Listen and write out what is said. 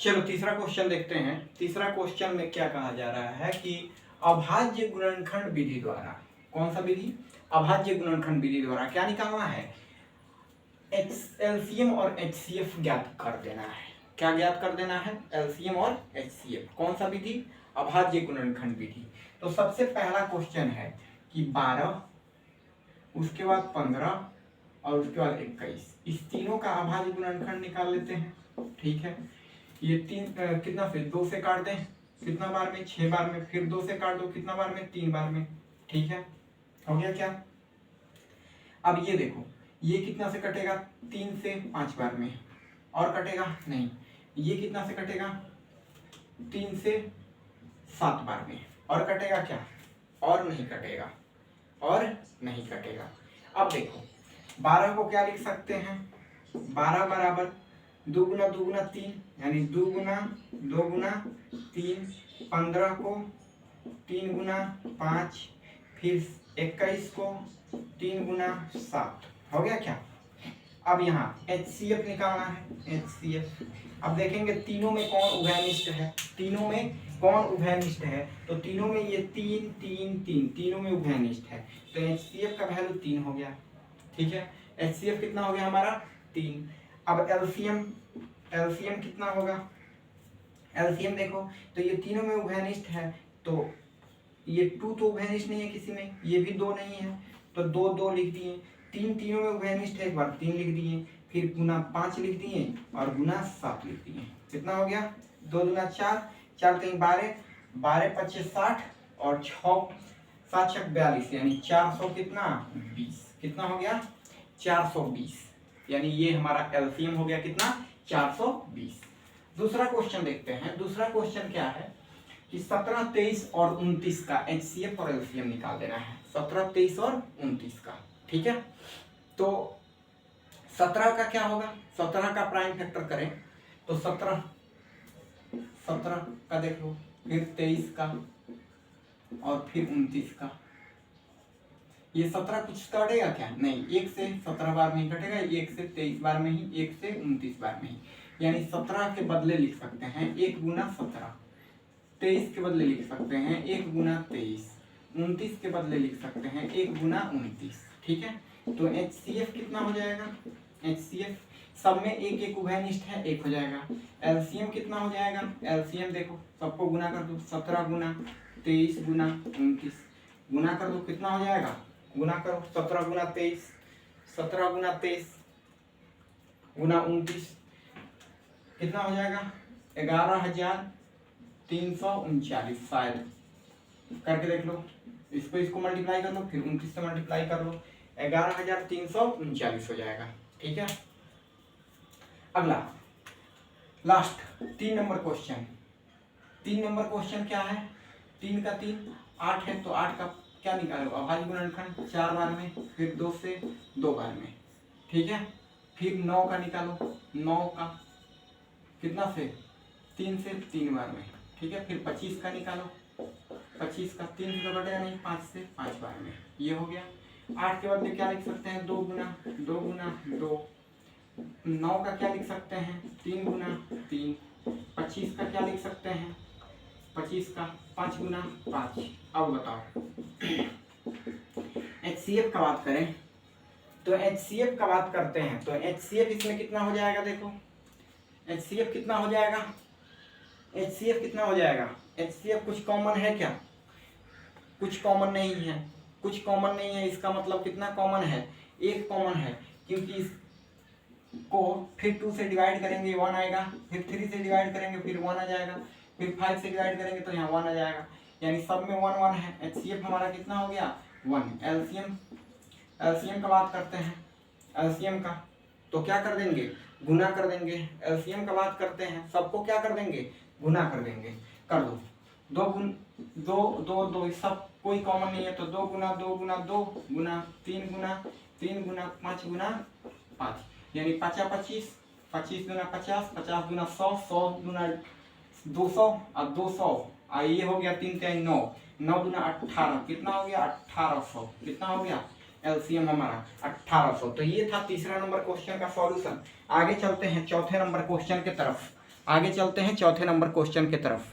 चलो तीसरा क्वेश्चन देखते हैं। तीसरा क्वेश्चन में क्या कहा जा रहा है कि अभाज्य गुणनखंड विधि द्वारा, कौन सा विधि? अभाज्य गुणनखंड विधि द्वारा क्या निकालना है? एलसीएम और एचसीएफ ज्ञात कर देना है। क्या ज्ञात कर देना है? एलसीएम और एचसीएफ। कौन सा विधि? अभाज्य गुणनखंड विधि। तो सबसे पहला क्वेश्चन है कि 12, उसके बाद 15 और उसके बाद 21, इस तीनों का अभाज्य गुणनखंड निकाल लेते हैं। ठीक है, ये तीन कितना, फिर 2 से काट दें, कितना बार में? 6 बार में। फिर 2 से काट दो, कितना बार में? 3 बार में। ठीक है, हो गया क्या? अब ये देखो, ये कितना से कटेगा? 3 से 5 बार में। और कटेगा नहीं। ये कितना से कटेगा? 3 से 7 बार में। और कटेगा क्या? और नहीं कटेगा, और नहीं कटेगा। अब देखो 12 को क्या लिख सकते हैं? 12 बराबर 2 गुना 2 गुना 3, यानी 2 गुना 2 गुना 3। 15 को 3 गुना 5, फिर 21 को 3 गुना 7। हो गया क्या? अब यहाँ HCF निकालना है। HCF अब देखेंगे तीनों में कौन उभयनिष्ठ है। तीनों में कौन उभयनिष्ठ है? तो तीनों में ये 3 3 3 तीनों में उभयनिष्ठ है। तो HCF का वैल्यू 3 हो गया। ठीक है, HCF कितना हो गया हमारा? 3। अब LCM कितना होगा? LCM देखो, तो ये तीनों में उभयनिष्ठ है, तो ये 2 तो उभयनिष्ठ नहीं है किसी में, ये भी 2 नहीं है, तो 2 2 लिख दिए। 3 तीनों में उभयनिष्ठ है, एक बार 3 लिख दिए, फिर गुना 5 लिख दिए और गुना 7 लिख दिए। कितना हो गया? 2 दूना 4, 4 3 12, 12 25 60 और 6 7 6 42, यानी 400 कितना? 20। कितना हो गया? 420। यानी ये हमारा एलसीएम हो गया कितना? 420। दूसरा क्वेश्चन देखते हैं। दूसरा क्वेश्चन क्या है कि 17 23 और 29 का HCF और LCM निकाल देना है। 17 23 और 29 का। ठीक है, तो 17 का क्या होगा? 17 का प्राइम फैक्टर करें तो 17 का देख लो, फिर 23 का और फिर 29 का। ये 17 कुछ कटेगा क्या? नहीं, 1 से 17 बार में ही कटेगा, 1 से 23 बार में ही, 1 से 29 बार में ही। यानी 17 के बदले लिख सकते हैं 1 गुना 17, 23 के बदले लिख सकते हैं 1 गुना 23, 29 के बदले लिख सकते हैं 1 गुना 29। ठीक है, तो HCF कितना हो जाएगा? HCF सब में एक एक उभयनिष्ठ है, 1 हो जाएगा। LCM कितना हो जाएगा? LCM देखो, सबको गुना कर दो, 17 गुना 23 गुना 29, गुना कर दो, कितना हो जाएगा? गुना करो, 17 गुना 23, 17 गुना 23 गुना 29, कितना हो जाएगा? 11,339। शायद करके देख लो, इसको मल्टीप्लाई कर लो, फिर 29 से मल्टीप्लाई कर लो, 11,339 हो जाएगा। ठीक है, अगला last 3 number question. 3 number question क्या है? 3 का 3 8 है, तो 8 का क्या निकालो? अभाज्य गुणनखंड 4 बार में, फिर 2 से 2 बार में। ठीक है, फिर 9 का निकालो, 9 का कितना से? 3 से 3 बार में। ठीक है, फिर 25 का निकालो, 25 का 3 से तो कटेगा नहीं, 5 से 5 बार में। ये हो गया। 8 के बदले क्या लिख सकते हैं? 2 गुना 2 गुना 2। 9 का क्या लिख सकते हैं? 3 गुना 3। 25 का क्या लिख सकते हैं? 25 का 5 गुना 5। अब बताओ HCF का बात करें तो HCF का बात करते हैं तो HCF इसमें कितना हो जाएगा? देखो HCF कितना हो जाएगा? HCF कितना हो जाएगा? HCF कुछ कॉमन है क्या? कुछ कॉमन नहीं है। कुछ कॉमन नहीं है, इसका मतलब कितना कॉमन है? 1 कॉमन है, क्योंकि इसको फिर 2 से डिवाइड करेंगे 1 आएगा, फिर 3 से डिवाइड करेंगे फिर 1 आ जाएगा, फिर 5 से डिवाइड करेंगे तो यहाँ 1 आ जाएगा, यानी सब में 1 1 है। HCF हमारा कितना हो गया? 1। LCM का बात करते हैं। LCM का तो क्या कर देंगे? गुना कर देंगे। LCM का बात करते हैं, सबको क्या कर देंगे? गुना कर देंगे। कर दो, 2 सब कोई कॉमन नहीं है, तो 2 गुना 2 गुना 2 गुना 3 गुना 3 गुना 5 गुना 5, यानी 5 25, 25 गुना 50, 50 गुना 100, 100 गुना 200 और 200, ये हो गया 3 3 9, 9 गुना 18, कितना हो गया? 1800। कितना हो गया? LCM हमारा 1800। तो ये था तीसरा नंबर क्वेश्चन का सॉल्यूशन। आगे चलते हैं चौथे नंबर क्वेश्चन की तरफ। आगे चलते हैं चौथे नंबर क्वेश्चन की तरफ।